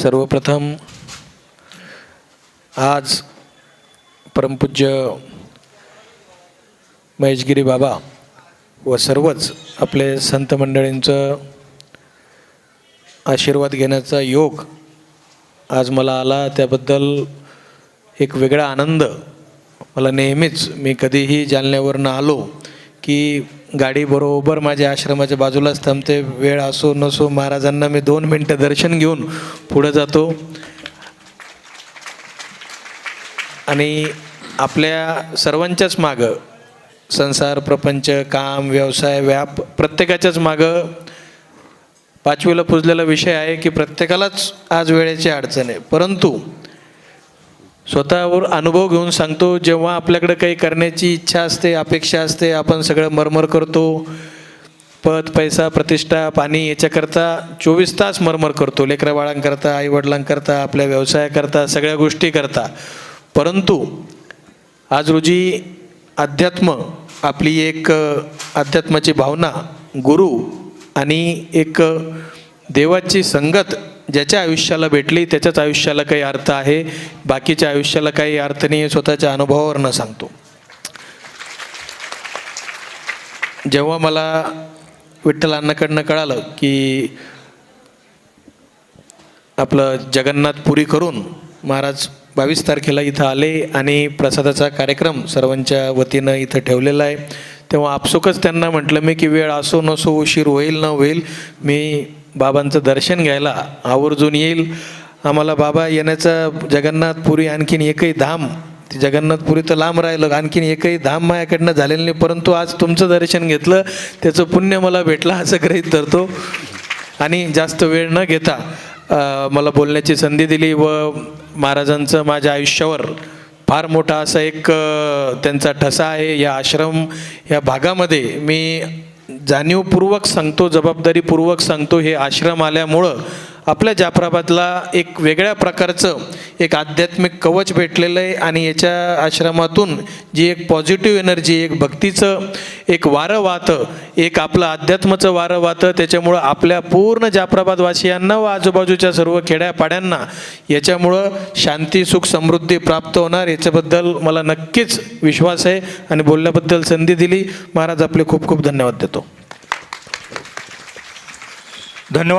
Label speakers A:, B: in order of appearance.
A: सर्वप्रथम आज परमपूज्य महेशगिरी बाबा व सर्वच आपले संत मंडळींचं आशीर्वाद घेण्याचा योग आज मला आला, त्याबद्दल एक वेगळा आनंद मला नेहमीच, मी कधीही जालन्यावरनं आलो की गाडी बरोबर माझ्या आश्रमाच्या बाजूलाच थांबते. वेळ असो नसो महाराजांना मी 2 मिनटं दर्शन घेऊन पुढे जातो. आणि आपल्या सर्वांच्याच मागं संसार, प्रपंच, काम, व्यवसाय, व्याप प्रत्येकाच्याच मागं 5वीला पुजलेला विषय आहे की प्रत्येकालाच आज वेळेची अडचण आहे. परंतु स्वतःवर अनुभव घेऊन सांगतो, जेव्हा आपल्याकडे काही करण्याची इच्छा असते, अपेक्षा असते, आपण सगळं मरमर करतो, पद, पैसा, प्रतिष्ठा, पाणी याच्याकरता 24 तास मरमर करतो, लेकरा बाळांकरता, आईवडिलांकरता, आपल्या व्यवसायाकरता, सगळ्या गोष्टी करता. परंतु आज रोजी अध्यात्म, आपली एक अध्यात्माची भावना, गुरु आणि एक देवाची संगत ज्याच्या आयुष्याला भेटली त्याच्याच आयुष्याला काही अर्थ आहे, बाकीच्या आयुष्याला काही अर्थ नाही. स्वतःच्या अनुभवावरनं सांगतो. जेव्हा मला विठ्ठल अण्णाकडनं कळालं की आपलं जगन्नाथपुरी करून महाराज 22 तारखेला इथं आले आणि प्रसादाचा कार्यक्रम सर्वांच्या वतीनं इथं ठेवलेला आहे, तेव्हा आपसुकच त्यांना म्हटलं मी की वेळ असो नसो, उशीर होईल न होईल, मी बाबांचं दर्शन घ्यायला आवर्जून येईल. आम्हाला बाबा येण्याचं जगन्नाथपुरी आणखीन एकही धाम, ती जगन्नाथपुरी तर लांब राहिलं, आणखीन एकही धाम माझ्याकडनं झालेलं नाही, परंतु आज तुमचं दर्शन घेतलं त्याचं पुण्य मला भेटलं असं गृहीत धरतो. आणि जास्त वेळ न घेता मला बोलण्याची संधी दिली व महाराजांचं माझ्या आयुष्यावर फार मोठा असा एक त्यांचा ठसा आहे. या आश्रम या भागामध्ये मी जाणीवपूर्वक सांगतो, जबाबदारीपूर्वक सांगतो, हे आश्रम आल्यामुळं आपल्या जाफराबादला एक वेगळ्या प्रकारचं एक आध्यात्मिक कवच भेटलेलं आहे. आणि याच्या आश्रमातून जी एक पॉझिटिव्ह एनर्जी, एक भक्तीचं एक वारं वाहतं, एक आपलं अध्यात्माचं वारं वाहतं, त्याच्यामुळं आपल्या पूर्ण जाफराबादवासियांना व आजूबाजूच्या सर्व खेड्यापाड्यांना याच्यामुळं शांती, सुख, समृद्धी प्राप्त होणार, याच्याबद्दल मला नक्कीच विश्वास आहे. आणि बोलल्याबद्दल संधी दिली महाराज, आपले खूप खूप धन्यवाद देतो.
B: धन्यवाद.